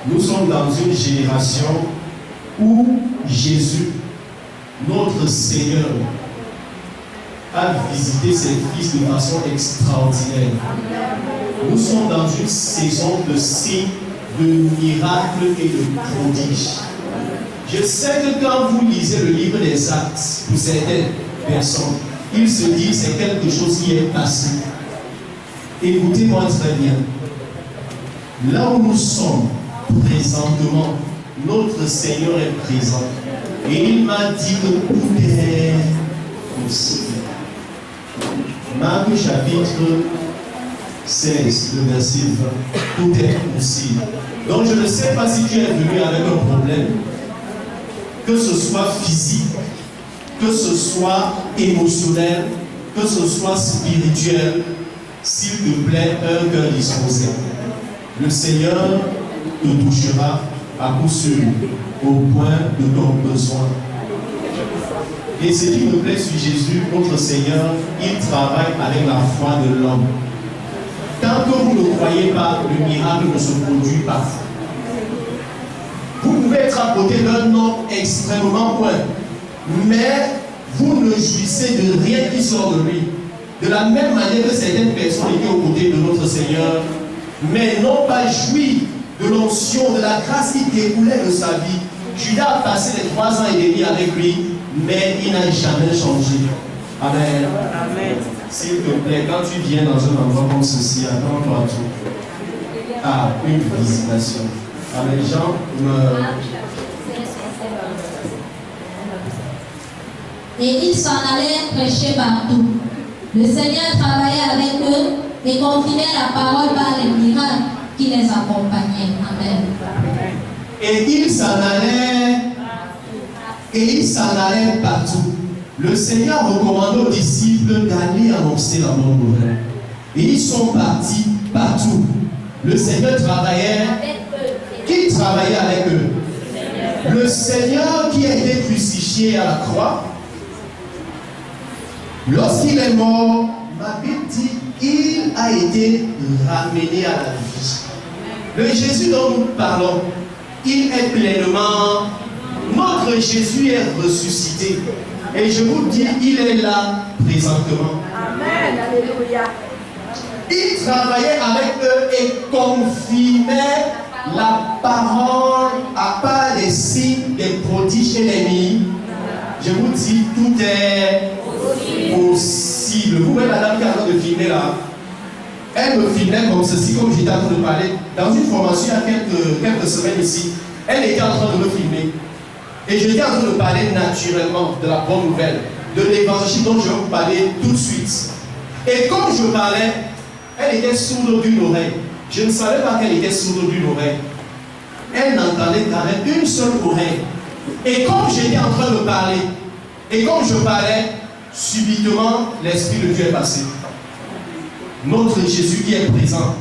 Nous sommes dans une génération où Jésus, notre Seigneur, a visité ses fils de façon extraordinaire. Nous sommes dans une saison de signes, de miracles et de prodiges. Je sais que quand vous lisez le livre des Actes, pour certaines personnes, ils se disent c'est quelque chose qui est passé. Écoutez-moi très bien. Là où nous sommes présentement, notre Seigneur est présent. Et il m'a dit que tout est possible. Marc chapitre 16, le verset 20. Tout est possible. Donc je ne sais pas si tu es venu avec un problème, que ce soit physique, que ce soit émotionnel, que ce soit spirituel, s'il te plaît, un cœur disposé. Le Seigneur te touchera à coup sûr au point de ton besoin. Et ce qui me plaît sur Jésus, notre Seigneur, il travaille avec la foi de l'homme. Tant que vous ne croyez pas, le miracle ne se produit pas. Vous pouvez être à côté d'un homme extrêmement point, mais vous ne jouissez de rien qui sort de lui. De la même manière que certaines personnes étaient aux côtés de notre Seigneur, mais n'ont pas joui de l'onction, de la grâce qui découlait de sa vie. Judas a passé les 3 ans et demi avec lui, mais il n'a jamais changé. Amen. Amen. S'il te plaît, quand tu viens dans un endroit comme ceci, attends-toi à une visitation. Amen. Jean, Et ils s'en allaient prêcher partout. Le Seigneur travaillait avec eux et confirmait la parole par les miracles qui les accompagnaient. Amen. Et ils s'en allaient partout. Le Seigneur recommandait aux disciples d'aller annoncer la bonne nouvelle. Et ils sont partis partout. Le Seigneur travaillait. Qui travaillait avec eux? Le Seigneur qui a été crucifié à la croix. Lorsqu'il est mort, ma Bible dit il a été ramené à la vie. Le Jésus dont nous parlons, il est pleinement. Notre Jésus est ressuscité. Et je vous dis, il est là présentement. Amen. Alléluia. Il travaillait avec eux et confirmait la parole à part des signes, des prodiges et des miracles. Je vous dis, tout est possible. Vous voyez la dame qui est en train de filmer là. Elle me filmait comme ceci, comme j'étais en train de parler. Dans une formation il y a quelques semaines ici, elle était en train de me filmer. Et j'étais en train de parler naturellement de la bonne nouvelle, de l'évangile dont je vais vous parler tout de suite. Et comme je parlais, elle était sourde d'une oreille. Je ne savais pas qu'elle était sourde d'une oreille. Elle n'entendait qu'avec une seule oreille. Et comme j'étais en train de parler, et comme je parlais, subitement, l'Esprit de Dieu est passé. Notre Jésus qui est présent.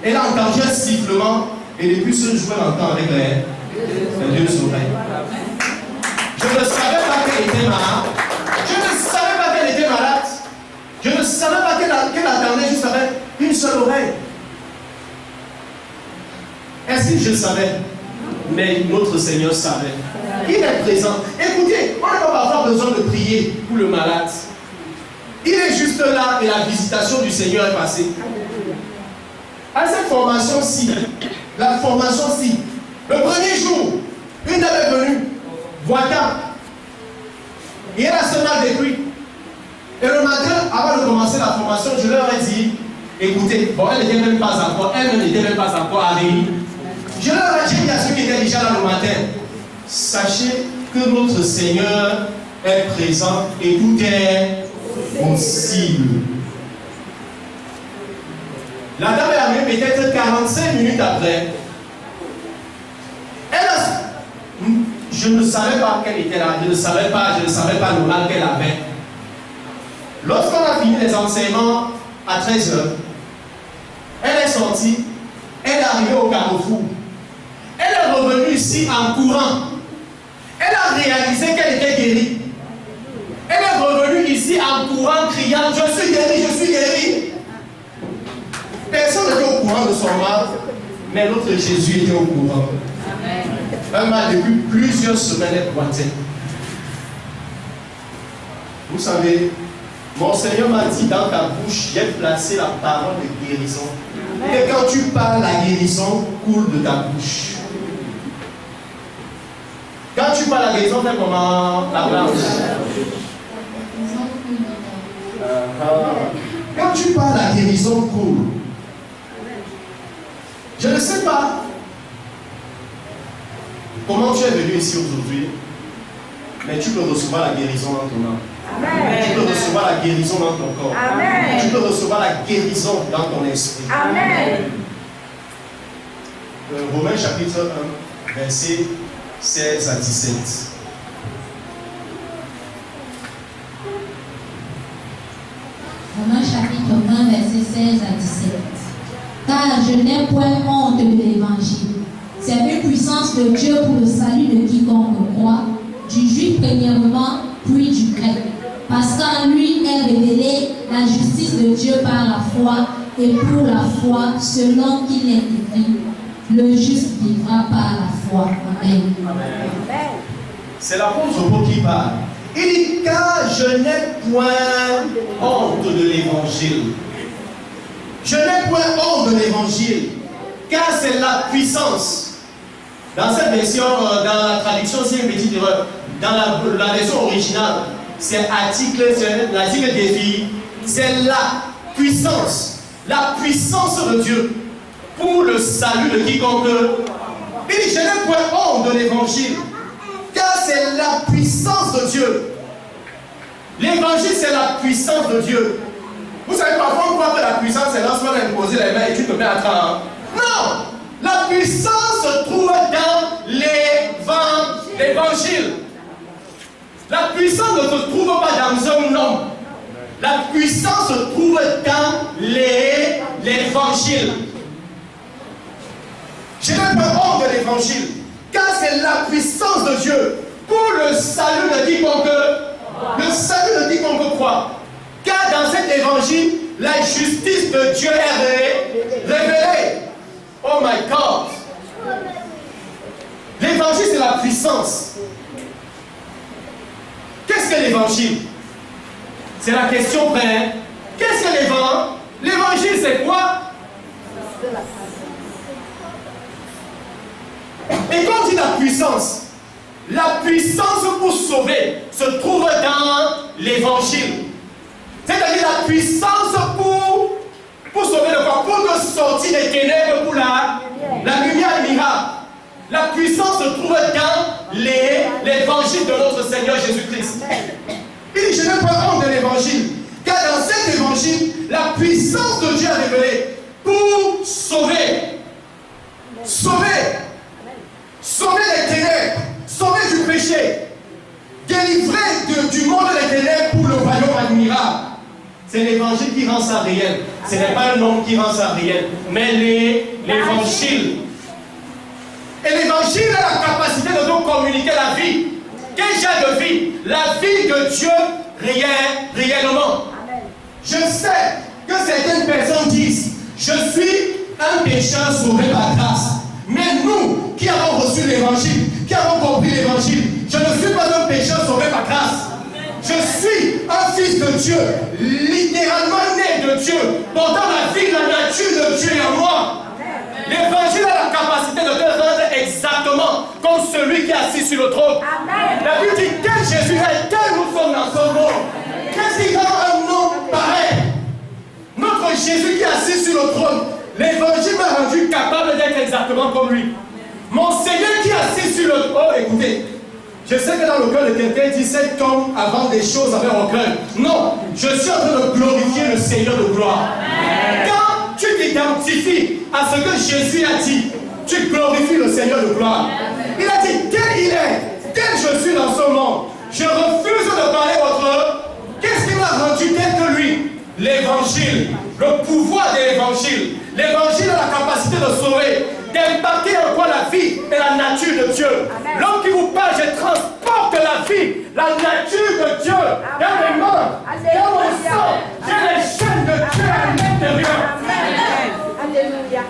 Elle a entendu un sifflement, et depuis ce jour, elle entend avec les 2 oreilles. Je ne savais pas qu'elle était malade. Je ne savais pas qu'elle était malade. Je ne savais pas qu'elle attendait juste avec une seule oreille. Est-ce que je savais? Mais notre Seigneur savait. Il est présent. Écoutez, on n'a pas parfois besoin de prier pour le malade. Il est juste là et la visitation du Seigneur est passée. À cette formation-ci, la formation-ci, le premier jour, une dame est venue. Voilà. Et elle a seulement détruit. Et le matin, avant de commencer la formation, je leur ai dit, écoutez, bon, elle n'était même pas encore arrivée. Je leur ai dit à ceux qui étaient déjà là le matin, sachez que notre Seigneur est présent et tout est possible. La dame est arrivée peut-être 45 minutes après. Je ne savais pas qu'elle était là, je ne savais pas le mal qu'elle avait. Lorsqu'on a fini les enseignements à 13h, elle est sortie, elle est arrivée au carrefour. Elle est revenue ici en courant. Elle a réalisé qu'elle était guérie. Elle est revenue ici en courant, criant, je suis guérie, je suis guérie. Personne n'était au courant de son mal, Mais l'autre Jésus était au courant. Un mal depuis plusieurs semaines est pointé. Vous savez, mon Seigneur m'a dit dans ta bouche, j'ai placé la parole de guérison. Et quand tu parles, la guérison coule de ta bouche. Quand tu parles, la guérison fait comment? La blanche. Quand tu parles, la guérison coule. Je ne sais pas comment tu es venu ici aujourd'hui, mais tu peux recevoir la guérison dans ton âme. Amen. Tu peux recevoir la guérison dans ton corps. Amen. Tu peux recevoir la guérison dans ton esprit. Amen. Romains chapitre 1, versets 16 à 17. Romains chapitre 1, verset 16 à 17. Car je n'ai point honte de l'évangile. C'est une puissance de Dieu pour le salut de quiconque croit, du juif premièrement, puis du grec. Parce qu'en lui est révélée la justice de Dieu par la foi, et pour la foi, selon qu'il est écrit, le juste vivra par la foi. Amen. Amen. C'est l'apôtre Paul qui parle. Il dit, car je n'ai point honte de l'évangile. Je n'ai point honte de l'évangile, car c'est la puissance. Dans cette version, dans la traduction, c'est une petite erreur. Dans la version originale, c'est l'article défi, c'est la puissance de Dieu pour le salut de quiconque. Il dit, je n'ai point honte de l'évangile, car c'est la puissance de Dieu. L'évangile, c'est la puissance de Dieu. Vous savez, parfois on croit que la puissance, c'est lorsqu'on a imposé les mains et tu te mets à travailler. Non! La puissance se trouve dans l'évangile. La puissance ne se trouve pas dans un homme. La puissance se trouve dans l'évangile. Je n'ai pas honte de l'évangile, car c'est la puissance de Dieu pour le salut de quiconque croit. Car dans cet évangile, la justice de Dieu est révélée. Oh my God! L'évangile, c'est la puissance. Qu'est-ce que l'évangile? C'est la question vraie. Qu'est-ce que l'évangile? L'évangile, c'est quoi? Et quand on dit la puissance pour sauver se trouve dans l'évangile. C'est-à-dire la puissance pour sauver le corps, pour te sortir des ténèbres, pour la lumière miracle. La puissance se trouve dans l'évangile de notre Seigneur Jésus-Christ. Il dit, je n'ai pas honte de l'évangile, car dans cet évangile, la puissance de Dieu est révélée pour sauver les ténèbres, sauver du péché, délivrer du monde des ténèbres pour le royaume admirable. C'est l'évangile qui rend ça réel. Ce n'est pas un homme qui rend ça réel, mais l'évangile. Et l'évangile a la capacité de nous communiquer la vie. Quel genre de vie? La vie de Dieu réellement. Je sais que certaines personnes disent, je suis un pécheur sauvé par grâce. Mais nous, qui avons reçu l'évangile, qui avons compris l'évangile, je ne suis pas un pécheur sauvé par grâce. Je suis un fils de Dieu, littéralement né de Dieu, portant la vie, la nature de Dieu en moi. L'évangile a la capacité de te rendre exactement comme celui qui est assis sur le trône. La Bible dit, tel Jésus est, tel nous sommes dans son nom. Qu'est-ce qui rend un nom pareil? Notre Jésus qui est assis sur le trône, l'évangile m'a rendu capable d'être exactement comme lui. Mon Seigneur qui est assis sur le trône, oh écoutez, je sais que dans le cœur de quelqu'un dit cet homme avant des choses avec aucun. Non, je suis en train de glorifier le Seigneur de gloire. Quand tu t'identifies à ce que Jésus a dit, tu glorifies le Seigneur de gloire. Il a dit, tel il est, tel je suis dans ce monde. Je refuse de parler autre. Qu'est-ce qui m'a rendu tel que lui? L'évangile, le pouvoir de l'évangile. L'évangile a la capacité de sauver, d'impacter en quoi la vie et la nature de Dieu. L'homme qui vous parle, je transporte la vie, la nature de Dieu dans mes mains, dans mon sang. J'ai les chaînes de Dieu à l'intérieur. Alléluia.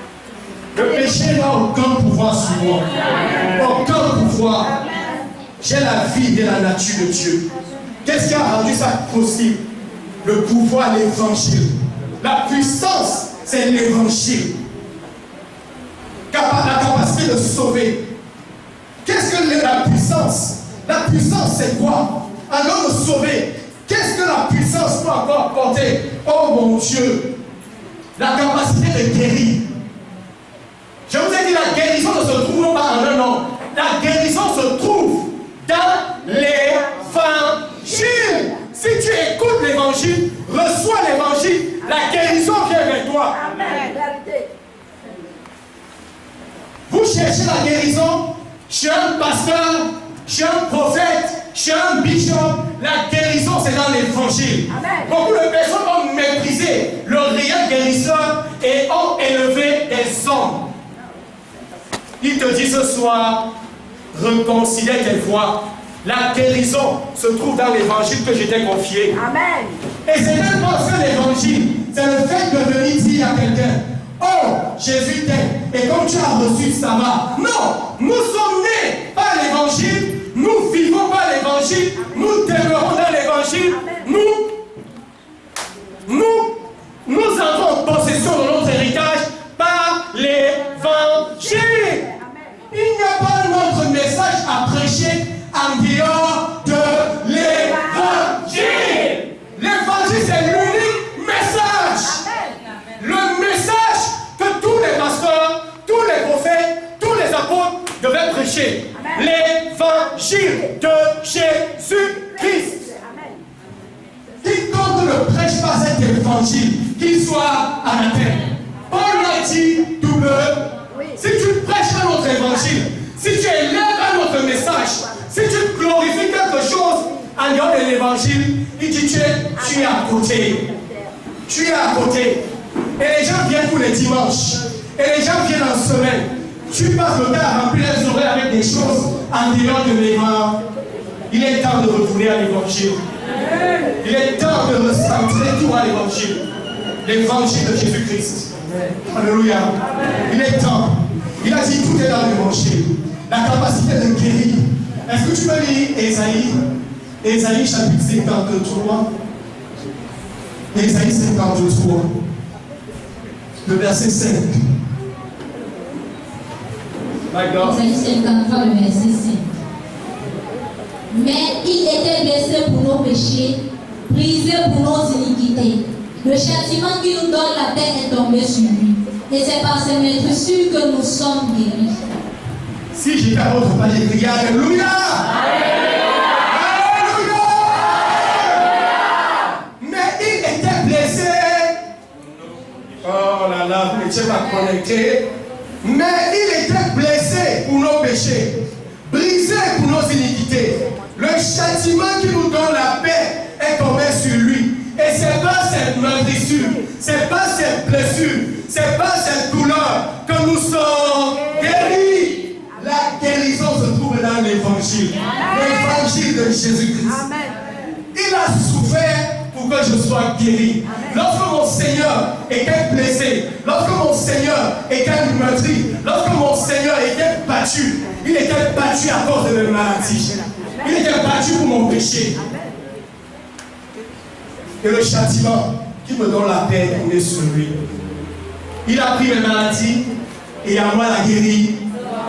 Le péché n'a aucun pouvoir sur moi. Aucun pouvoir. J'ai la vie et la nature de Dieu. Qu'est-ce qui a rendu ça possible? Le pouvoir, l'évangile. La puissance, c'est l'évangile. La capacité de sauver. Qu'est-ce que la puissance? La puissance, c'est quoi? Alors de sauver. Qu'est-ce que la puissance peut encore apporter? Oh mon Dieu! La capacité de guérir. Je vous ai dit, la guérison ne se trouve pas en un homme. La guérison se trouve dans l'évangile. Si tu écoutes l'évangile, reçois l'évangile, la guérison vient vers toi. Amen. Vous cherchez la guérison, je suis un pasteur, je suis un prophète, je suis un bishop. La guérison, c'est dans l'évangile. Beaucoup de personnes ont méprisé le réel guérisseur et ont élevé des hommes. Il te dit ce soir, reconsidère tes voies. La guérison se trouve dans l'évangile que je t'ai confié. Amen. Et c'est même pas que l'évangile, c'est le fait de venir dire à quelqu'un, oh, Jésus t'aime, et comme tu as reçu, ça va. Non, nous sommes nés par l'évangile, nous vivons par l'évangile, nous demeurons dans l'évangile, nous avons possession de notre héritage par l'évangile. Il n'y a pas notre message à prêcher en dehors de l'évangile. L'évangile, c'est l'unique message. Le message que tous les pasteurs, tous les prophètes, tous les apôtres devaient prêcher. L'évangile de Jésus-Christ. Quiconque ne prêche pas cet évangile, qu'il soit anathème. Paul l'a dit double. Si tu prêches un autre évangile, si tu élèves un autre message, si tu glorifies quelque chose en dehors de l'évangile, il dit tu es à côté. Tu es à côté. Et les gens viennent tous les dimanches. Et les gens viennent en semaine. Tu passes le temps à remplir les oreilles avec des choses en dehors de l'évangile. Il est temps de retourner à l'évangile. Il est temps de recentrer tout à l'évangile. L'évangile de Jésus-Christ. Alléluia. Il est temps. Il a dit tout est dans l'évangile. La capacité de guérir. Est-ce que tu peux lire Ésaïe chapitre 53? Ésaïe 53. Le verset 5. Ésaïe 53, le verset 5. Mais il était blessé pour nos péchés, brisé pour nos iniquités. Le châtiment qui nous donne la paix est tombé sur lui. Et c'est par ses meurtrissures que nous sommes guéris. Si j'étais à votre palais, criez Alléluia! Alléluia! Mais il était blessé. Oh là là, vous n'étiez pas connecté. Mais il était blessé pour nos péchés, brisé pour nos iniquités. Le châtiment qui nous donne la paix est tombé sur lui. Et c'est pas cette meurtrissure, c'est pas cette blessure, c'est pas cette douleur que nous sommes guéris. La guérison se trouve dans l'évangile. L'évangile de Jésus-Christ. Il a souffert pour que je sois guéri. Lorsque mon Seigneur était blessé, lorsque mon Seigneur était meurtri, lorsque mon Seigneur était battu, il était battu à cause de mes maladies. Il était battu pour mon péché. Et le châtiment qui me donne la paix est tombé sur lui. Il a pris mes maladies et à moi la guérir.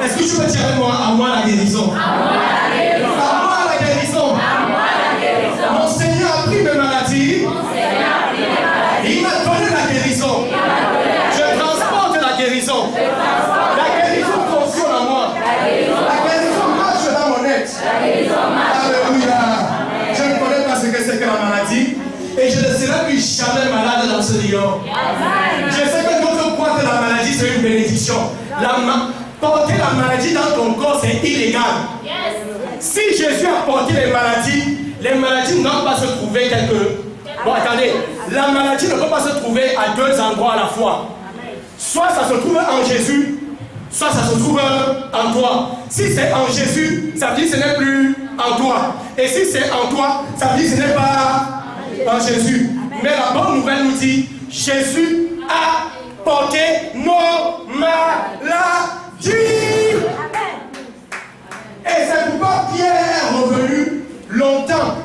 Est-ce que tu peux dire avec moi, à moi la guérison? À moi la guérison. À moi la guérison. À moi la guérison. Mon Seigneur a pris mes maladies. Mon Seigneur a pris mes maladies. Il m'a donné la guérison. Je transporte la guérison. La guérison fonctionne en moi. La guérison marche dans mon être. Alléluia. Je ne connais pas ce que c'est que la maladie. Et je ne serai plus jamais malade dans ce lieu. Je sais que notre porte la maladie, c'est une bénédiction. Porter la maladie dans ton corps, c'est illégal. Si Jésus a porté les maladies n'ont pas se trouver quelque... Bon, attendez, la maladie ne peut pas se trouver à deux endroits à la fois. Soit ça se trouve en Jésus, soit ça se trouve en toi. Si c'est en Jésus, ça veut dire que ce n'est plus en toi. Et si c'est en toi, ça veut dire que ce n'est pas en Jésus. Mais la bonne nouvelle nous dit, Jésus a porter nos maladies. Et c'est pourquoi Pierre est revenu longtemps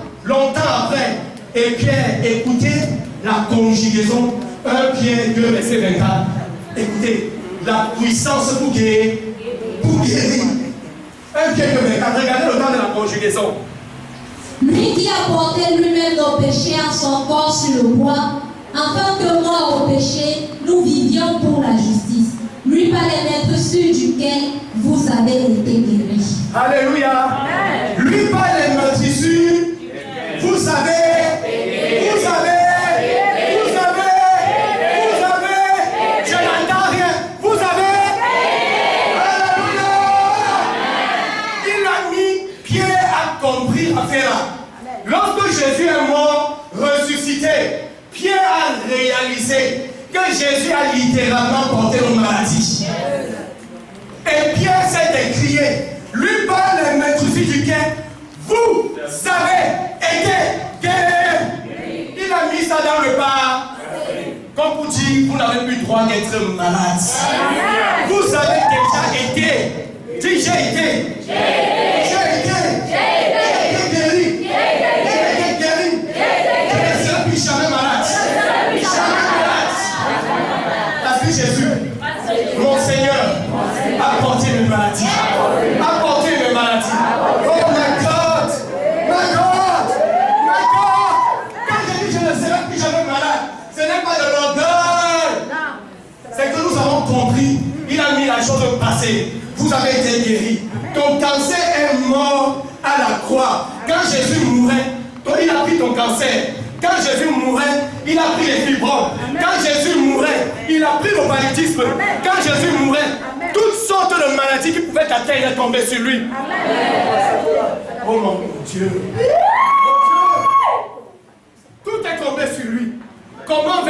après. Et Pierre, écoutez la conjugaison 1 Pierre 2, verset 24. Écoutez, la puissance pour guérir. 1 Pierre 2, 24. Regardez le temps de la conjugaison. Lui qui a porté lui-même nos péchés en son corps sur le bois, afin que morts au péché, nous vivions pour la justice. Lui par les meurtrissures duquel vous avez été guéris. Alléluia. Lui par les meurtrissures, vous avez, je n'entends rien, vous avez, alléluia. Il a mis, Pierre a compris l'affaire là. Lorsque Jésus est mort, ressuscité, Pierre a réalisé que Jésus a littéralement porté nos maladies. Et Pierre s'est écrié, lui par les meurtrissures duquel vous avez été guéris. Il a mis ça dans le pas. Comme pour dire, vous n'avez plus le droit d'être malade. Vous avez déjà été. Dis, j'ai été. J'ai été guéri. J'ai été guéri. Je ne serai plus jamais malade. Jamais malade. Parce que Jésus, mon Seigneur, a porté mes maladies. A porté mes maladies. Oh my God. My God. Quand je dis je ne serai plus jamais malade, ce n'est pas de l'orgueil. C'est que nous avons compris. Il a mis la chose au passé. Vous avez été guéris. Ton cancer est mort à la croix. Quand Jésus mourait, il a pris ton cancer. Quand Jésus mourait, il a pris les fibromes. Quand Jésus mourait, il a pris le paludisme. Quand Jésus mourait, toutes sortes de maladies qui pouvaient t'atteindre sont tombées sur lui. Oh mon Dieu. Tout est tombé sur lui. Comment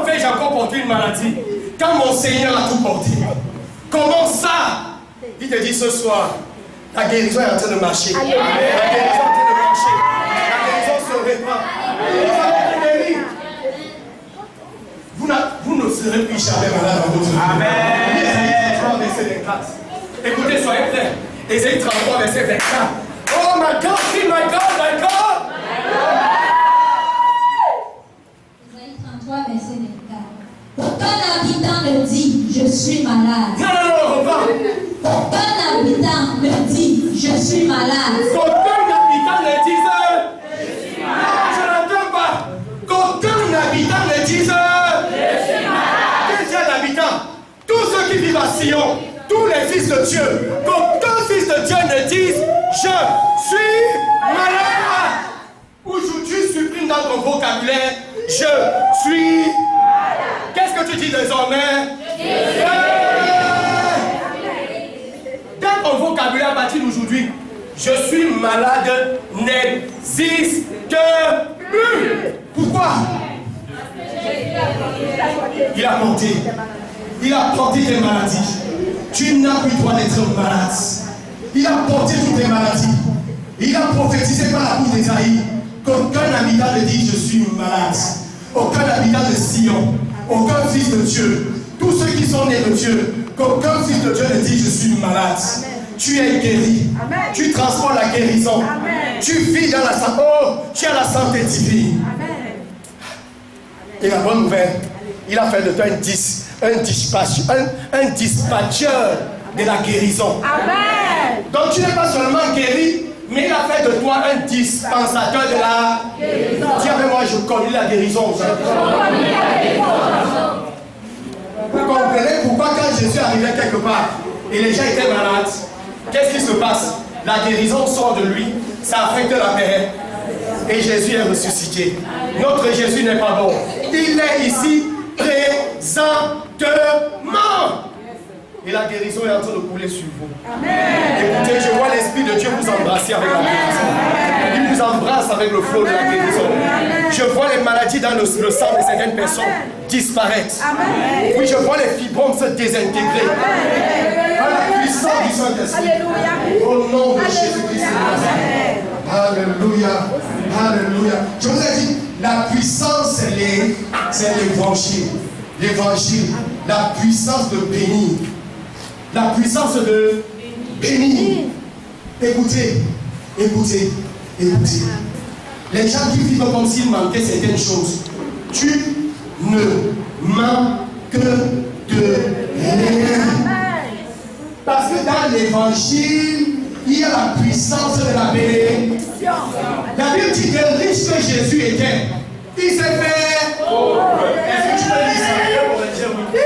vais-je encore porter une maladie quand mon Seigneur a tout porté? Comment ça? Il te dit ce soir, la guérison est en train de marcher. La guérison est en train de marcher. La guérison se répand. Vous avez été guéris. Vous ne serez plus jamais malade dans votre vie. Amen. Ésaïe 33, verset 24. Écoutez, soyez prêts. Ésaïe 33, verset 24. Oh my God, my God, my God. Ésaïe 33, verset 24. Aucun habitant ne dit, je suis malade. Non, reprends. Aucun habitant ne dit, je suis malade. Qu'aucun habitant ne dise, je suis malade. Je n'entends pas. Qu'aucun habitant ne dise, je suis malade. Quel genre d'habitants? Tous ceux qui vivent à Sion, tous les fils de Dieu, qu'aucun fils de Dieu ne dise, je suis malade. Aujourd'hui, supprime dans ton vocabulaire, je suis malade. Qu'est-ce que tu dis désormais? Dans ton vocabulaire bâti d'aujourd'hui, je suis malade n'existe plus. Pourquoi? Il a porté tes maladies. Tu n'as plus le droit d'être malade. Il a porté toutes tes maladies. Il a prophétisé par la bouche d'Ésaïe qu'aucun habitant ne dit je suis malade. Aucun habitant de Sion, aucun fils de Dieu, tous ceux qui sont nés de Dieu, qu'aucun fils de Dieu ne dit je suis malade. Amen. Tu es guéri. Amen. Tu transportes la guérison. Amen. Tu vis dans la santé. Oh, tu as la santé divine. Amen. Et la bonne nouvelle, il a fait de toi un dispatcheur de la guérison. Amen. Donc tu n'es pas seulement guéri, mais il a fait de toi un dispensateur de la guérison. Dis avec moi, je connais la guérison. Vous comprenez pourquoi quand Jésus arrivait quelque part et les gens étaient malades, qu'est-ce qui se passe? La guérison sort de lui, ça affecte la paix. Et Jésus est ressuscité. Notre Jésus n'est pas bon. Il est ici présentement. Et la guérison est en train de couler sur vous. Amen. Écoutez, je vois l'Esprit de Dieu vous embrasser avec la guérison. Il vous embrasse avec le flot de la guérison. Amen. Je vois les maladies dans le sang de certaines personnes disparaître. Amen. Oui, je vois les fibromes se désintégrer. Par la puissance du Saint-Esprit. Au nom de Jésus-Christ. Alléluia. Alléluia. Je vous ai dit, la puissance, c'est l'évangile. l'évangile, la puissance de bénir. La puissance de bénir. Écoutez, écoutez, écoutez. Les gens qui vivent comme s'ils manquaient certaines choses. Tu ne manques de rien. Parce que dans l'évangile, il y a la puissance de la bénédiction. La Bible dit que riche que Jésus était, il s'est fait pauvre. Est-ce que tu peux lire ça pour le dire oui?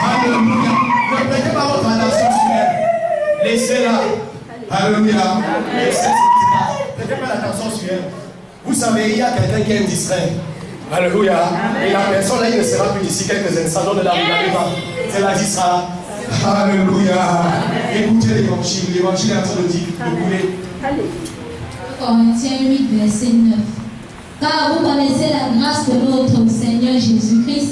Alléluia. Ne prêtez pas votre attention sur elle. Laissez-la. Alléluia. Laissez-la. Prêtez pas l'attention sur elle. Vous savez, il y a quelqu'un qui est distrait. Alléluia. Et la personne là, il ne sera plus d'ici quelques instants. Ne la regardez pas. C'est la distra. Alléluia. Écoutez l'évangile. L'évangile est en train de dire, de couler. Corinthiens 8, verset 9. Car vous connaissez la grâce de notre Seigneur Jésus-Christ,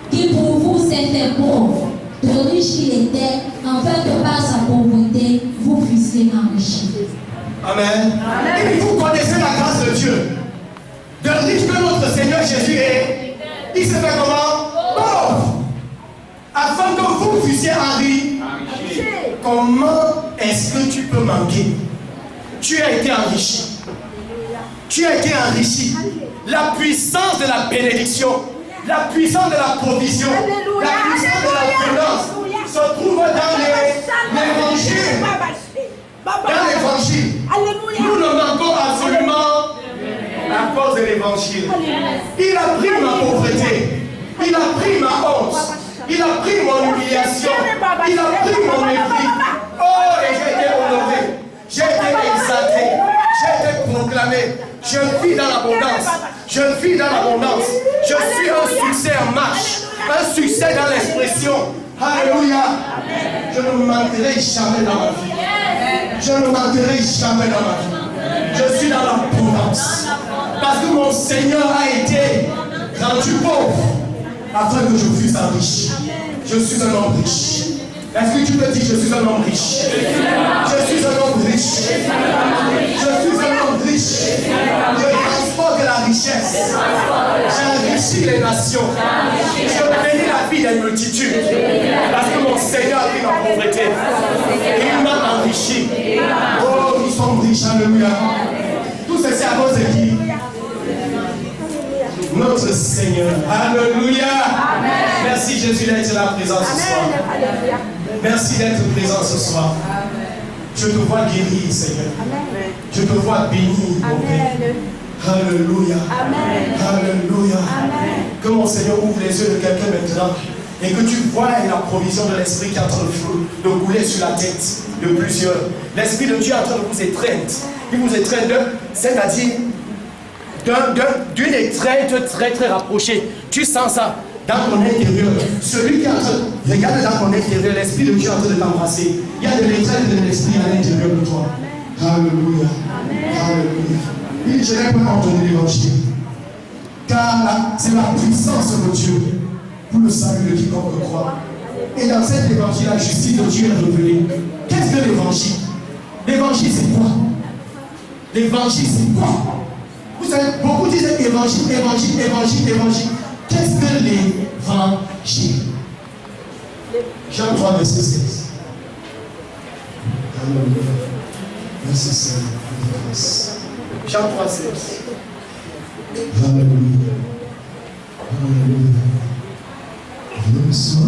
qui pour vous s'est fait pauvre, de riche il était, afin que par sa pauvreté, vous fussiez enrichis. Amen. Et vous connaissez la grâce de Dieu. De riche que notre Seigneur Jésus est, il s'est fait comment? Pauvre. Afin que vous fussiez enrichis. Comment est-ce que tu peux manquer? Tu as été enrichi. Tu as été enrichi. La puissance de la bénédiction, la puissance de la provision, la puissance de l'abondance se trouve dans l'évangile. Dans l'évangile. Nous ne manquons absolument à cause de l'évangile. Il a pris ma pauvreté. Il a pris ma honte. Il a pris mon humiliation. Il a pris mon mépris. Oh, et j'ai été honoré. J'ai été exalté. J'ai été proclamé. Je vis dans l'abondance. Je vis dans l'abondance. Je suis un succès en marche. Un succès dans l'expression. Alléluia. Je ne manquerai jamais dans ma vie. Je ne manquerai jamais dans ma vie. Je suis dans l'abondance. Parce que mon Seigneur a été rendu pauvre afin que je puisse être riche. Je suis un homme riche. Est-ce que tu peux dire je suis un homme riche? Je suis un homme riche. Je suis un homme riche. Je transporte la richesse. J'enrichis les nations. Je bénis la vie des multitudes. Parce que mon Seigneur a pris ma pauvreté. Et il m'a enrichi. Oh, nous sommes riches. Alléluia. Tout ceci à cause de qui? Notre Seigneur. Alléluia. Amen. Merci Jésus d'être là présent ce soir. Merci d'être présent ce soir. Amen. Je te vois guéri, Seigneur. Amen. Je te vois béni, mon Père. Alléluia. Amen. Alléluia. Amen. Que mon Seigneur ouvre les yeux de quelqu'un maintenant et que tu vois la provision de l'Esprit qui est en train de couler sur la tête de plusieurs. L'Esprit de Dieu est en train de vous étreindre. Il vous étreint, c'est-à-dire d'une étreinte très très rapprochée. Tu sens ça dans ton intérieur. Celui qui est en train, regarde dans ton intérieur, l'Esprit de Dieu est en train de t'embrasser. Il y a de l'étreinte de l'Esprit à l'intérieur de toi. Alléluia. Alléluia. Je n'ai pas entendu l'évangile. Car c'est la puissance de Dieu pour le salut de quiconque croit. Et dans cet évangile, la justice de Dieu est révélée. Qu'est-ce que l'évangile? L'évangile, c'est quoi? L'évangile, c'est quoi? Vous savez, beaucoup disent évangile. Qu'est-ce que l'évangile? Jean 3, verset 16. Alléluia. Merci Seigneur. Jean 3, 16. Alléluia. Alléluia. Le soir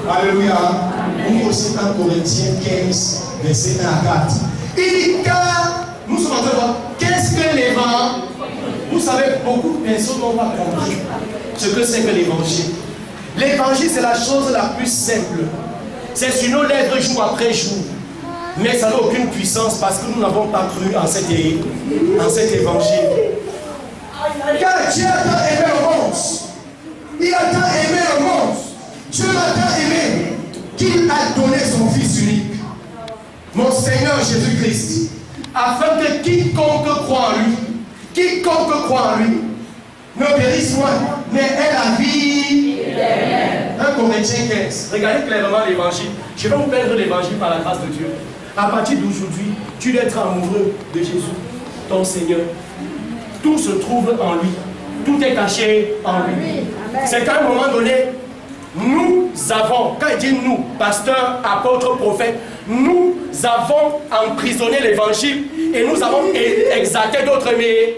Alléluia. Ouvre aussi 1 Corinthiens 15, verset 1 à 4. Il dit car nous sommes en train de voir qu'est-ce que l'évangile. Vous savez, beaucoup de personnes n'ont pas compris ce que c'est que l'évangile. L'évangile, c'est la chose la plus simple. C'est sur nos lèvres jour après jour. Mais ça n'a aucune puissance parce que nous n'avons pas cru en cet évangile. Car Dieu a tant aimé le monde. Il a tant aimé le monde. Dieu m'a tant aimé qu'il a donné son Fils unique, mon Seigneur Jésus-Christ, afin que quiconque croit en lui, ne périsse point, mais ait la vie. 1 Corinthiens 15. Regardez clairement l'évangile. Je vais vous peindre l'évangile par la grâce de Dieu. À partir d'aujourd'hui, tu dois être amoureux de Jésus, ton Seigneur. Tout se trouve en lui. Tout est caché en lui. C'est qu'à un moment donné, nous avons, quand il dit nous, pasteurs, apôtres, prophètes, nous avons emprisonné l'évangile et nous avons exalté d'autres, mais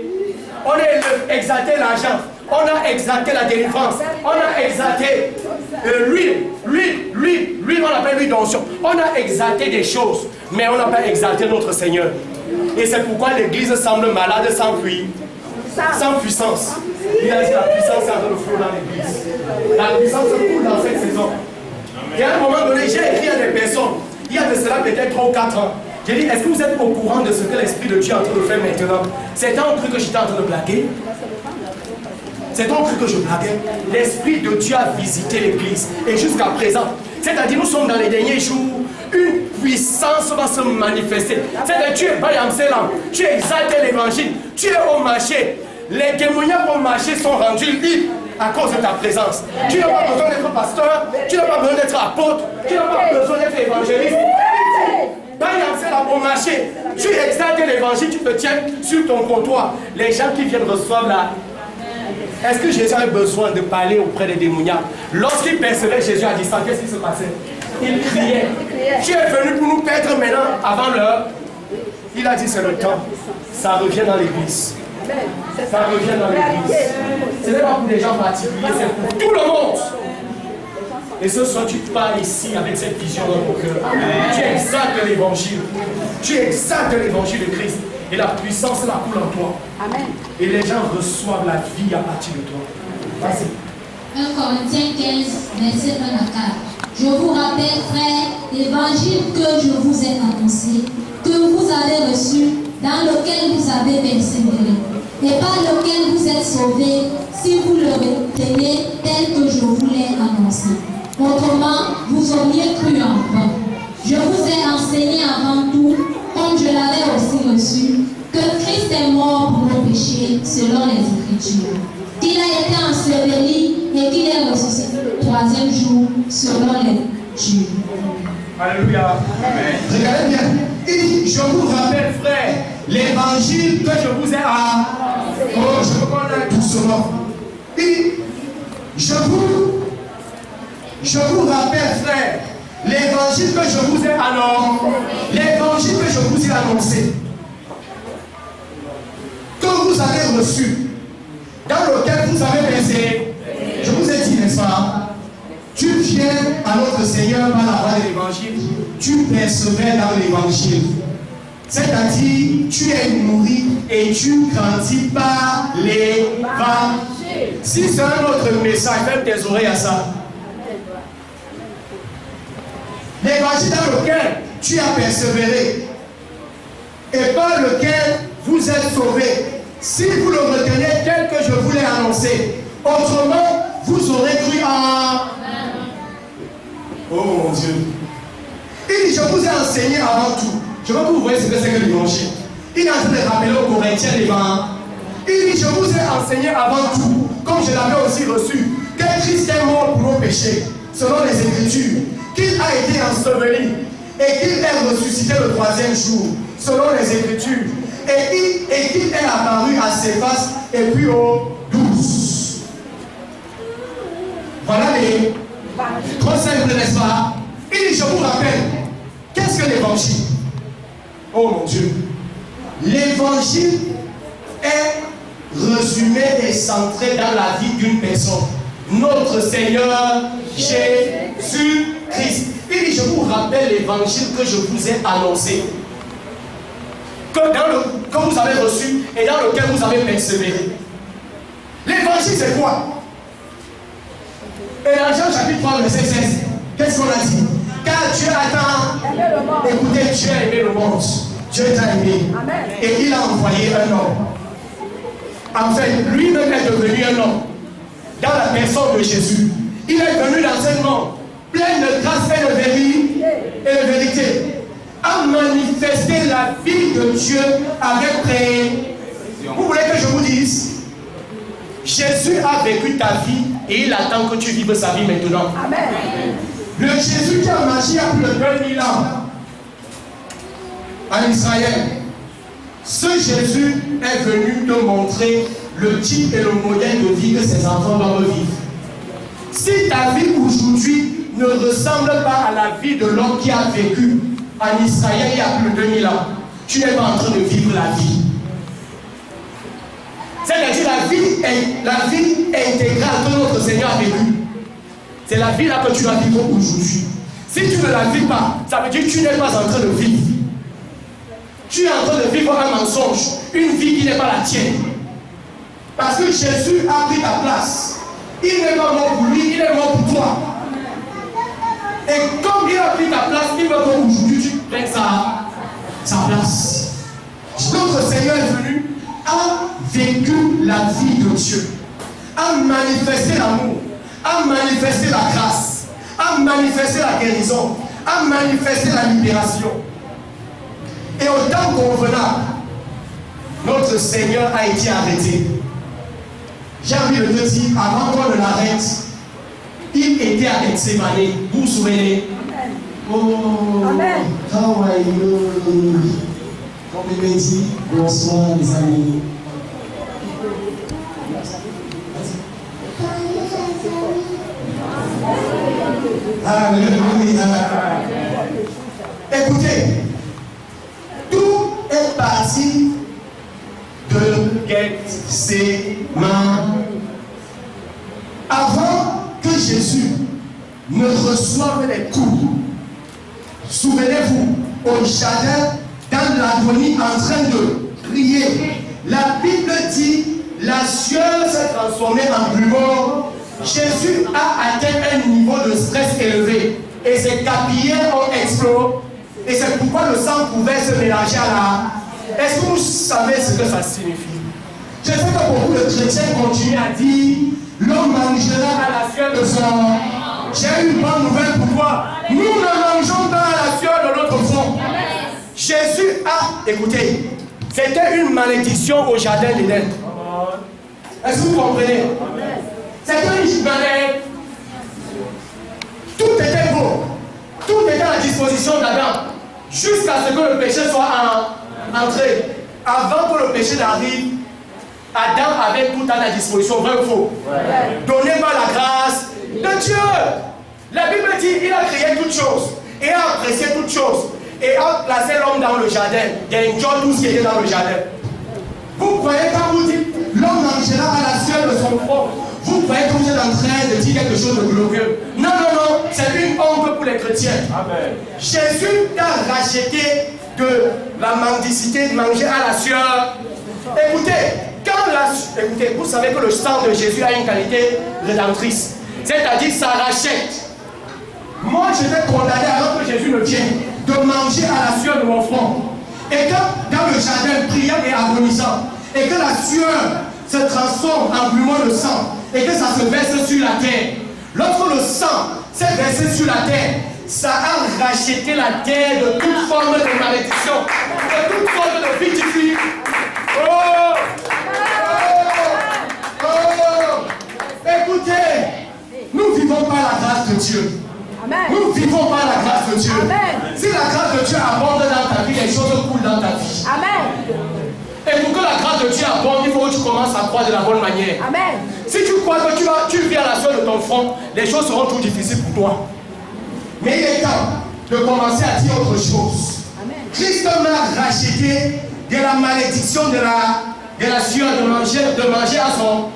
on a exalté l'argent, on a exalté la délivrance, on a exalté l'huile, on appelle l'huile d'onction. On a exalté des choses, mais on n'a pas exalté notre Seigneur. Et c'est pourquoi l'église semble malade sans puissance. Il a dit la puissance est en train de flouer dans l'église. La puissance coule dans cette saison. Et à un moment donné, j'ai écrit à des personnes, il y a de cela peut-être 3 ou 4 ans. J'ai dit, est-ce que vous êtes au courant de ce que l'Esprit de Dieu est en train de faire maintenant? C'était un truc que j'étais en train de blaguer. C'est un truc que je blaguais. L'Esprit de Dieu a visité l'église. Et jusqu'à présent, c'est-à-dire nous sommes dans les derniers jours, une puissance va se manifester. C'est-à-dire tu es Bayam Selam, tu exaltes l'évangile, tu es au marché. Les témoignages au marché sont rendus libres à cause de ta présence. Tu n'as pas besoin d'être pasteur, tu n'as pas besoin d'être apôtre, tu n'as pas besoin d'être évangéliste. Bayam Selam au marché, tu exaltes l'évangile, tu te tiens sur ton comptoir. Les gens qui viennent recevoir là. Est-ce que Jésus avait besoin de parler auprès des démoniaques? Lorsqu'il percevait Jésus à distance, qu'est-ce qui se passait? Il criait. Tu es venu pour nous perdre maintenant avant l'heure. Il a dit c'est le temps. Ça revient dans l'église. Ça revient dans l'église. Ce n'est pas pour des gens particuliers, c'est pour tout le monde. Et ce soir, tu pars ici avec cette vision dans ton cœur. Tu exaltes l'évangile. Tu exaltes l'évangile de Christ. Et la puissance la coule en toi. Amen. Et les gens reçoivent la vie à partir de toi. Vas-y. 1 Corinthiens 15, verset 1 à 4. Je vous rappelle, frères, l'évangile que je vous ai annoncé, que vous avez reçu, dans lequel vous avez persévéré, et par lequel vous êtes sauvés, si vous le retenez tel que je vous l'ai annoncé. Autrement, vous auriez cru en vain. Je vous ai enseigné avant tout, comme je l'avais aussi reçu, que Christ est mort pour nos péchés selon les Écritures, qu'il a été enseveli et qu'il est ressuscité le 3e jour selon l'Écriture. Alléluia. Amen. Regardez bien. Il dit, je vous rappelle, frère, l'évangile que je vous ai annoncé. Oh, je veux qu'on aille doucement. Il dit, je vous rappelle, frère, l'évangile que je vous ai annoncé. L'évangile que je vous ai annoncé. Que vous avez reçu. Dans lequel vous avez persévéré. Je vous ai dit, n'est-ce pas? Tu viens à notre Seigneur par la voie de l'évangile, tu persévères dans l'évangile. C'est-à-dire, tu es nourri et tu grandis par l'évangile. Si c'est un autre message, ferme tes oreilles à ça. L'évangile dans lequel tu as persévéré et par lequel vous êtes sauvés. Si vous le retenez tel que je vous l'ai annoncé, autrement, vous aurez cru en... Oh mon Dieu. Il dit, je vous ai enseigné avant tout. Je veux que vous voyez ce que c'est que l'évangile. Il est en train de rappeler aux Corinthiens l'évangile. Il dit, je vous ai enseigné avant tout, comme je l'avais aussi reçu, que Christ est mort pour nos péchés, selon les Écritures, qu'il a été enseveli et qu'il est ressuscité le 3e jour, selon les Écritures, et qu'il est apparu à Céphas et puis aux 12. Voilà les... Trop simple, n'est-ce pas? Il dit, je vous rappelle, qu'est-ce que l'évangile? Oh mon Dieu. L'évangile est résumé et centré dans la vie d'une personne. Notre Seigneur Jésus-Christ. Il dit, je vous rappelle l'évangile que je vous ai annoncé, que vous avez reçu et dans lequel vous avez persévéré. L'évangile, c'est quoi? Et dans Jean chapitre 3, verset 16, qu'est-ce qu'on a dit? Car Dieu a tant, écoutez, Dieu a aimé le monde. Dieu t'a aimé. Amen. Et il a envoyé un homme. En fait, lui-même est devenu un homme. Dans la personne de Jésus. Il est venu dans un monde plein de grâce et de vérité. A manifesté la vie de Dieu avec précision. Vous voulez que je vous dise? Jésus a vécu ta vie et il attend que tu vives sa vie maintenant. Amen. Le Jésus qui a marché il y a plus de 2000 ans en Israël, ce Jésus est venu te montrer le type et le modèle de vie que ses enfants doivent vivre. Si ta vie aujourd'hui ne ressemble pas à la vie de l'homme qui a vécu en Israël il y a plus de 2000 ans, tu n'es pas en train de vivre la vie. C'est-à-dire la vie intégrale que notre Seigneur a vécue. C'est la vie là que tu vas vivre aujourd'hui. Si tu ne la vis pas, ça veut dire que tu n'es pas en train de vivre. Tu es en train de vivre un mensonge, une vie qui n'est pas la tienne. Parce que Jésus a pris ta place. Il n'est pas mort pour lui, il est mort pour toi. Et comme il a pris ta place, il veut qu'aujourd'hui tu prennes sa place. Notre Seigneur est venu, a vécu la vie de Dieu, a manifesté l'amour, a manifesté la grâce, a manifesté la guérison, a manifesté la libération. Et au temps convenable, notre Seigneur a été arrêté. J'ai envie de te dire, avant qu'on ne l'arrête, il était à Gethsemane. Vous vous souvenez? Oh, Amen. How are you? Comme il me dit, bonsoir les amis. Alléluia. Écoutez, tout est parti de Gethsemane. Avant que Jésus ne reçoive les coups, souvenez-vous, au jardin, dans l'agonie, en train de prier, la Bible dit, la sueur s'est transformée en plumeau. Jésus a atteint un niveau de stress élevé et ses capillaires ont explosé. Et c'est pourquoi le sang pouvait se mélanger à la... Est-ce que vous savez ce que ça signifie? Je sais que beaucoup de chrétiens continuent à dire l'homme mangera à la sueur de son... J'ai une bonne nouvelle pour toi. Nous ne mangeons pas à la sueur de notre front. Jésus a... Écoutez, c'était une malédiction au jardin d'Éden. Est-ce que vous comprenez? C'était une malédiction. Tout était beau. Tout était à la disposition d'Adam. Jusqu'à ce que le péché soit entré. Avant que le péché n'arrive, Adam avait tout à la disposition, vrai ou faux? Donné par la grâce de Dieu. La Bible dit il a créé toutes choses et a apprécié toutes choses et a placé l'homme dans le jardin. Il enjoy tout ce qui était dans le jardin. Vous croyez quand vous dites l'homme mangera à la sueur de son front, vous croyez que vous êtes en train de dire quelque chose de glorieux? Non, non, non, c'est une honte pour les chrétiens. Amen. Jésus t'a racheté de la mendicité de manger à la sueur. Écoutez, écoutez, vous savez que le sang de Jésus a une qualité rédemptrice. C'est-à-dire ça rachète. Moi j'étais condamné avant que Jésus ne vienne de manger à la sueur de mon front. Et quand dans le jardin priant et agonisant, et que la sueur se transforme en plumeau de sang, et que ça se verse sur la terre. Lorsque le sang s'est versé sur la terre, ça a racheté la terre de toute forme de malédiction, de toute forme de vitifie. Oh! Écoutez, nous ne vivons pas la grâce de Dieu. Amen. Nous ne vivons pas la grâce de Dieu. Amen. Si la grâce de Dieu abonde dans ta vie, les choses coulent dans ta vie. Amen. Et pour que la grâce de Dieu abonde, il faut que tu commences à croire de la bonne manière. Amen. Si tu crois que tu vis à la sueur de ton front, les choses seront trop difficiles pour toi. Mais il est temps de commencer à dire autre chose. Amen. Christ m'a racheté de la malédiction de la sueur de manger à son.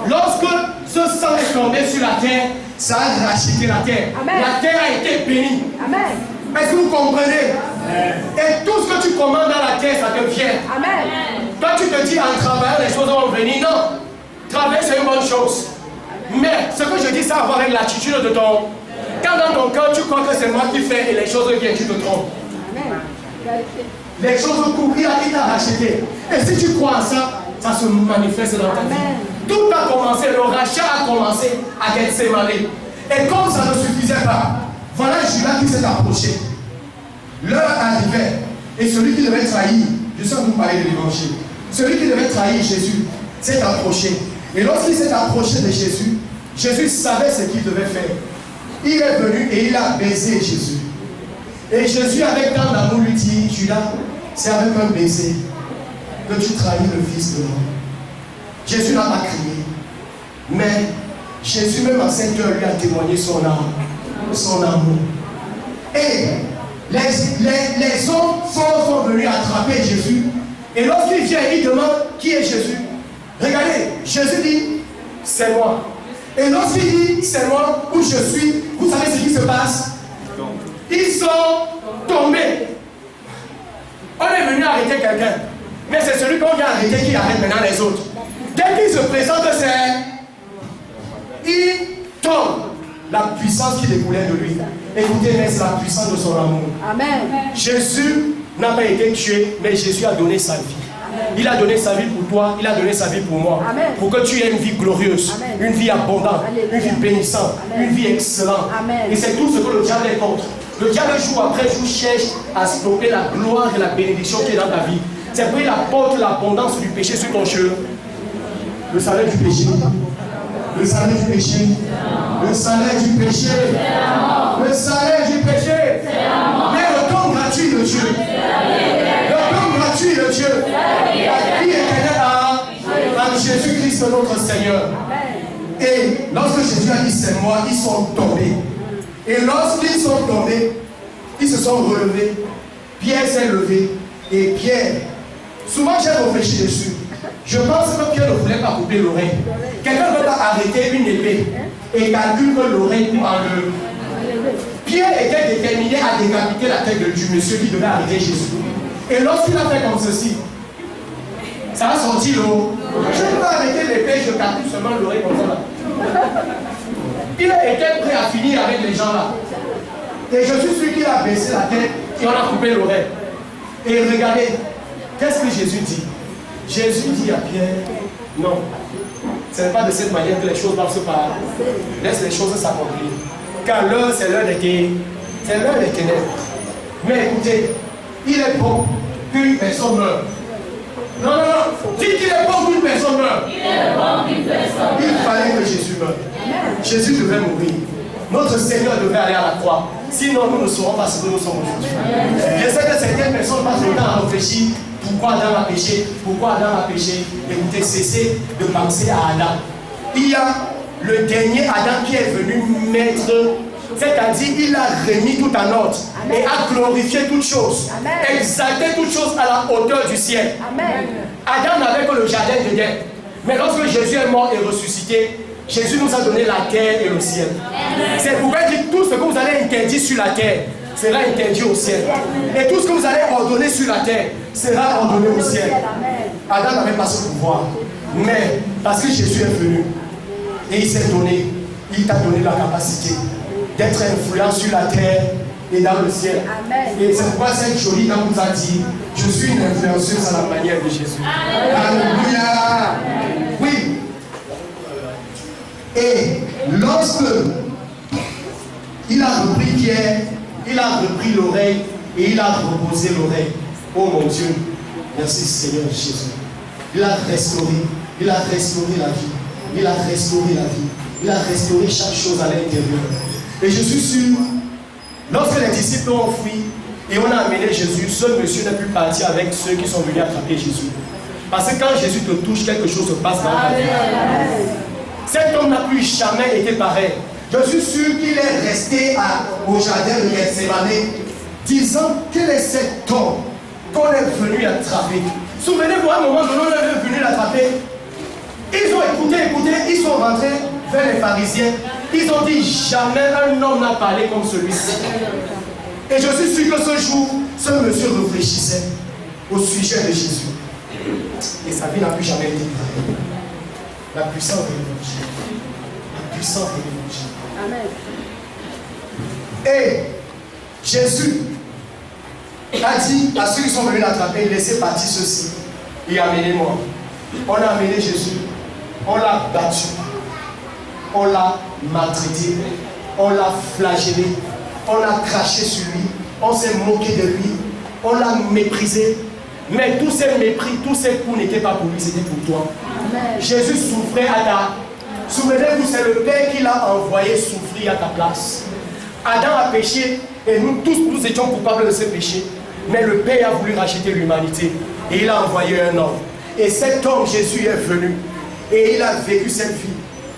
Lorsque ce sang est tombé sur la terre, ça a racheté la terre. Amen. La terre a été bénie. Amen. Est-ce que vous comprenez? Et tout ce que tu commandes dans la terre, ça te vient. Amen. Toi, tu te dis en travaillant, les choses vont venir. Non. Travailler, c'est une bonne chose. Mais ce que je dis, ça a à voir avec l'attitude de ton. Quand dans ton cœur, tu crois que c'est moi qui fais et les choses viennent, tu te trompes. Amen. Les choses courent, il t'a racheté. Et si tu crois à ça, ça se manifeste dans ta vie. Tout a commencé, le rachat a commencé à Gethsemane. Et comme ça ne suffisait pas, voilà Judas qui s'est approché. L'heure arrivait. Et celui qui devait trahir, je sais que vous parlez de l'évangile, celui qui devait trahir Jésus s'est approché. Et lorsqu'il s'est approché de Jésus, Jésus savait ce qu'il devait faire. Il est venu et il a baisé Jésus. Et Jésus, avec tant d'amour, lui dit, Judas, c'est avec un baiser que tu trahis le Fils de l'homme. Jésus n'a pas crié. Mais Jésus, même en cette heure, lui a témoigné son âme, son amour. Et les hommes forts sont venus attraper Jésus. Et lorsqu'il vient, il demande qui est Jésus. Regardez, Jésus dit, c'est moi. Et lorsqu'il dit, c'est moi, où je suis, vous savez ce qui se passe? Ils sont tombés. On est venu arrêter quelqu'un. Mais c'est celui qu'on vient arrêter qui arrête maintenant les autres. Dès qu'il se présente, il tombe. La puissance qui découlait de lui. Écoutez, mais c'est la puissance de son amour. Amen. Jésus n'a pas été tué, mais Jésus a donné sa vie. Il a donné sa vie pour toi, il a donné sa vie pour moi. Amen. Pour que tu aies une vie glorieuse, Amen. une vie abondante, Alléluia. une vie bénissante, Amen. une vie excellente. Amen. Et c'est tout ce que le diable est contre. Le diable, jour après jour, cherche à stopper la gloire et la bénédiction qui est dans ta vie. C'est pour qu'il apporte l'abondance du péché sur ton cheveu. Le salaire du péché. Le salaire du péché. Le salaire du péché. Le salaire du péché. Mais le don gratuit de Dieu. Le don gratuit de Dieu. La vie éternelle en Jésus-Christ notre Seigneur. Et lorsque Jésus a dit c'est moi, ils sont tombés. Et lorsqu'ils sont tombés, ils se sont relevés. Pierre s'est levé. Et Pierre, souvent j'ai réfléchi dessus. Je pense que Pierre ne voulait pas couper l'oreille. Quelqu'un ne peut pas arrêter une épée et calcule que l'oreille pour enlever. Pierre était déterminé à décapiter la tête du monsieur qui devait arrêter Jésus. Et lorsqu'il a fait comme ceci, ça a sorti l'eau. Je ne peux pas arrêter l'épée, je calcule seulement l'oreille comme ça. Il était prêt à finir avec les gens là. Et je suis sûr qu'il a baissé la tête et on a coupé l'oreille. Et regardez, qu'est-ce que Jésus dit? Jésus dit à Pierre, non, ce n'est pas de cette manière que les choses doivent se passer. Laisse les choses s'accomplir. Car l'heure, c'est l'heure des ténèbres. C'est l'heure des ténèbres. Mais écoutez, il est bon qu'une personne meure. Non, non, non. Dites qu'il est bon qu'une personne meure. Il est bon qu'une personne meure. Il fallait que Jésus meure. Jésus devait mourir. Notre Seigneur devait aller à la croix. Sinon, nous ne saurons pas ce que nous sommes aujourd'hui. Je sais que certaines personnes passent le temps à réfléchir. Pourquoi Adam a péché? Pourquoi Adam a péché? Écoutez, cessez de penser à Adam. Il y a le dernier Adam qui est venu mettre, c'est-à-dire il a remis tout en ordre. Amen. Et a glorifié toutes choses, exalté toutes choses à la hauteur du ciel. Amen. Adam n'avait que le jardin d'Éden. Mais lorsque Jésus est mort et ressuscité, Jésus nous a donné la terre et le ciel. C'est pourquoi il dit tout ce que vous allez interdire sur la terre sera interdit au ciel. Et tout ce que vous allez ordonner sur la terre sera ordonné au ciel. Adam n'avait pas ce pouvoir. Mais parce que Jésus est venu et il s'est donné, il t'a donné la capacité d'être influent sur la terre et dans le ciel. Et c'est pourquoi cette jolie dame vous a dit, je suis une influenceuse à la manière de Jésus. Alléluia. Oui. Et lorsque il a repris Pierre, il a repris l'oreille et il a reposé l'oreille. Oh mon Dieu, merci Seigneur Jésus. Il a restauré la vie. Il a restauré la vie. Il a restauré chaque chose à l'intérieur. Et je suis sûr, lorsque les disciples ont fui et on a amené Jésus, ce monsieur n'a pu partir avec ceux qui sont venus attraper Jésus. Parce que quand Jésus te touche, quelque chose se passe dans ta vie. Cet homme n'a plus jamais été pareil. Je suis sûr qu'il est resté au jardin de Gethsemane, disant quel est cet homme qu'on est venu attraper. Souvenez-vous, à un moment donné, on est venu l'attraper. Ils ont écouté, ils sont rentrés. vers les pharisiens, ils ont dit jamais un homme n'a parlé comme celui-ci. Et je suis sûr que ce jour, ce monsieur réfléchissait au sujet de Jésus. Et sa vie n'a plus jamais été pareille. La puissance de l'évangile. La puissance de l'évangile. Amen. Et Jésus a dit à ceux qui sont venus l'attraper, laissez partir ceci et amenez-moi. On a amené Jésus, on l'a battu, on l'a maltraité, on l'a flagellé, on l'a craché sur lui, on s'est moqué de lui, on l'a méprisé. Mais tous ces mépris, tous ces coups n'étaient pas pour lui, c'était pour toi. Amen. Jésus souffrait à ta... Souvenez-vous, c'est le Père qui l'a envoyé souffrir à ta place. Adam a péché et nous tous, nous étions coupables de ce péché. Mais le Père a voulu racheter l'humanité et il a envoyé un homme. Et cet homme, Jésus, est venu et il a vécu cette vie.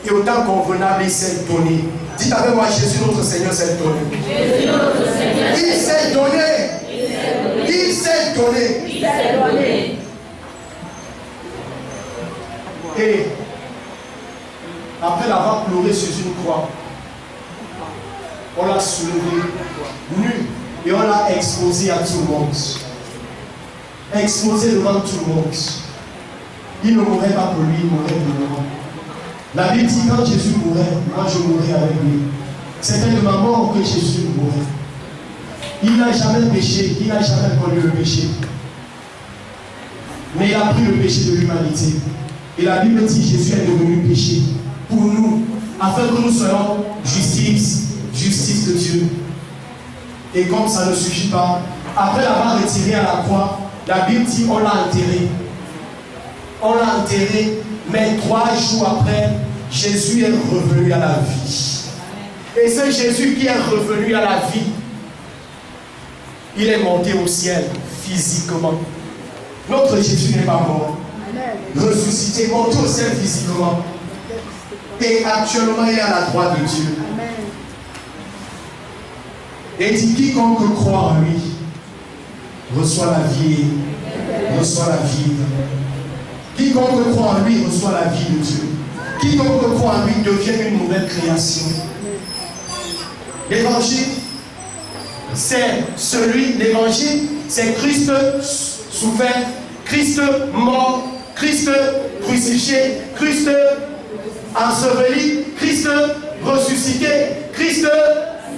Et autant convenable, il s'est donné. Dites avec moi, Jésus notre Seigneur s'est donné. Jésus notre Seigneur. Il s'est donné. Il s'est donné. Il s'est donné. Et après l'avoir pleuré sur une croix, on l'a soulevé nu et on l'a exposé à tout le monde. Exposé devant tout le monde. Il ne mourrait pas pour lui, il mourrait pour moi. La Bible dit quand Jésus mourait, moi je mourrais avec lui. C'était de ma mort que Jésus mourait. Il n'a jamais péché, il n'a jamais connu le péché. Mais il a pris le péché de l'humanité. Et la Bible dit Jésus est devenu péché pour nous, afin que nous soyons justice de Dieu. Et comme ça ne suffit pas, après l'avoir retiré à la croix, la Bible dit on l'a enterré. On l'a enterré, mais 3 jours après, Jésus est revenu à la vie. Et ce Jésus qui est revenu à la vie, il est monté au ciel physiquement. Notre Jésus n'est pas mort. Ressuscité, monté au ciel physiquement. Et actuellement, il est à la droite de Dieu. Et dit quiconque croit en lui reçoit la vie, reçoit la vie. Quiconque croit en lui reçoit la vie de Dieu. Quiconque croit en lui devient une nouvelle création. L'évangile, c'est celui, l'évangile, c'est Christ souffert, Christ mort, Christ crucifié, Christ enseveli, Christ ressuscité, Christ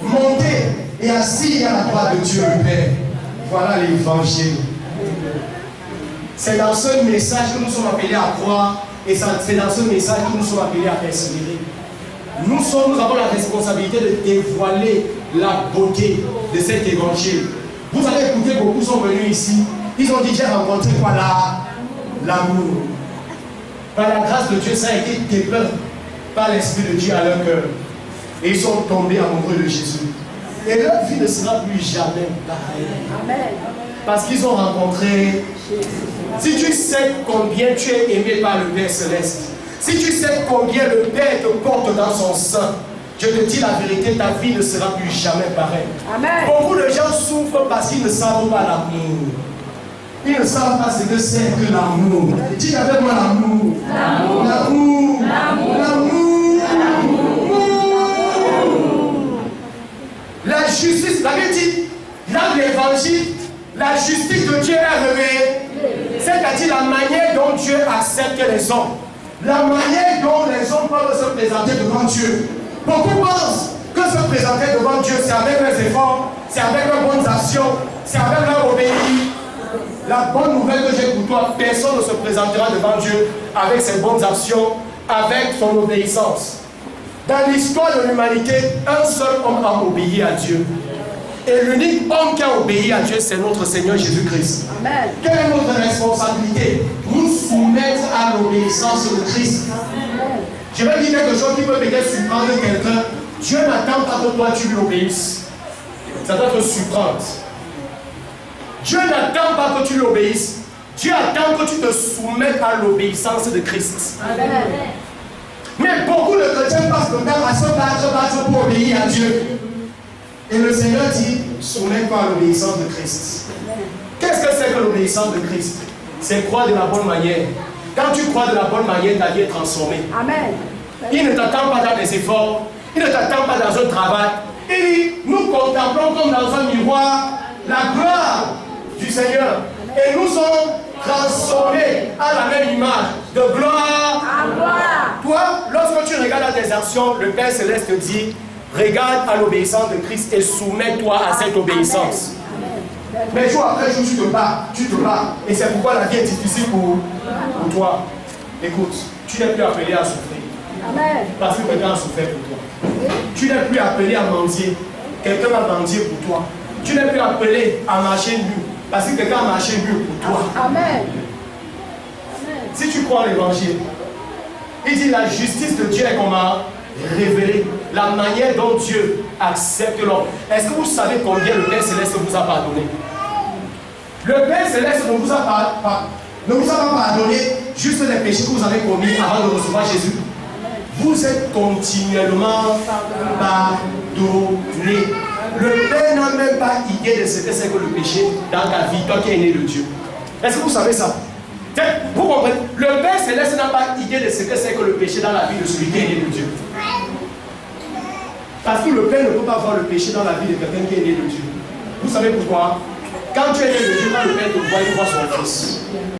monté et assis à la droite de Dieu le Père. Voilà l'évangile. C'est dans ce message que nous sommes appelés à croire et c'est dans ce message que nous sommes appelés à persévérer. Nous avons la responsabilité de dévoiler la beauté de cet évangile. Vous avez écouté, beaucoup sont venus ici. Ils ont dit, j'ai rencontré quoi là? L'amour. Par la grâce de Dieu, ça a été dépeint par l'Esprit de Dieu à leur cœur. Et ils sont tombés amoureux de Jésus. Et leur vie ne sera plus jamais pareille. Amen. Parce qu'ils ont rencontré. Si tu sais combien tu es aimé par le Père Céleste, si tu sais combien le Père te porte dans son sein, je te dis la vérité, ta vie ne sera plus jamais pareille. Amen. Beaucoup de gens souffrent parce qu'ils ne savent pas l'amour. Ils ne savent pas ce que c'est que l'amour. Dis avec moi l'amour. L'amour. L'amour. L'amour. L'amour. La justice, la Bible dit, dans l'évangile, la justice de Dieu est révélée. C'est-à-dire la manière dont Dieu accepte les hommes. La manière dont les hommes peuvent se présenter devant Dieu. Beaucoup pensent que se présenter devant Dieu, c'est avec leurs efforts, c'est avec leurs bonnes actions, c'est avec leur obéir. La bonne nouvelle que j'ai pour toi, personne ne se présentera devant Dieu avec ses bonnes actions, avec son obéissance. Dans l'histoire de l'humanité, un seul homme a obéi à Dieu. Et l'unique homme qui a obéi à Dieu, c'est notre Seigneur Jésus-Christ. Amen. Quelle est notre responsabilité? Nous soumettre à l'obéissance de Christ. Amen. Je vais dire quelque chose qui peut peut-être surprendre quelqu'un. Dieu n'attend pas que toi tu lui obéisses. Ça doit te surprendre. Dieu n'attend pas que tu lui obéisses. Dieu attend que tu te soumettes à l'obéissance de Christ. Amen. Mais beaucoup de chrétiens passent le temps à se battre pour obéir à Dieu. Et le Seigneur dit, soumets-toi à l'obéissance de Christ. Qu'est-ce que c'est que l'obéissance de Christ? C'est croire de la bonne manière. Quand tu crois de la bonne manière, ta vie est transformée. Amen. Il ne t'attend pas dans des efforts. Il ne t'attend pas dans un travail. Il dit, nous contemplons comme dans un miroir la gloire du Seigneur. Et nous sommes transformés à la même image, de gloire à gloire. Toi, lorsque tu regardes tes actions, le Père Céleste te dit, regarde à l'obéissance de Christ et soumets-toi à cette obéissance. Mais jour après jour, tu te bats. Et c'est pourquoi la vie est difficile pour toi. Écoute, tu n'es plus appelé à souffrir. Amen. Parce que quelqu'un a souffert pour toi. Tu n'es plus appelé à mendier. Quelqu'un va mendier pour toi. Tu n'es plus appelé à marcher nu. Parce que quelqu'un a marché nu pour toi. Amen. Si tu crois l'évangile, il dit la justice de Dieu est comment révélée. La manière dont Dieu accepte l'homme. Est-ce que vous savez combien le Père Céleste vous a pardonné? Le Père Céleste ne vous a pas pardonné juste les péchés que vous avez commis avant de recevoir Jésus. Vous êtes continuellement pardonné. Le Père n'a même pas idée de ce que c'est que le péché dans ta vie, toi qui es né de Dieu. Est-ce que vous savez ça? Vous comprenez? Le Père Céleste n'a pas idée de ce que c'est que le péché dans la vie de celui qui est né de Dieu. Parce que le Père ne peut pas voir le péché dans la vie de quelqu'un qui est né de Dieu. Vous savez pourquoi? Quand tu es né de Dieu, quand le Père te voit, il voit son fils.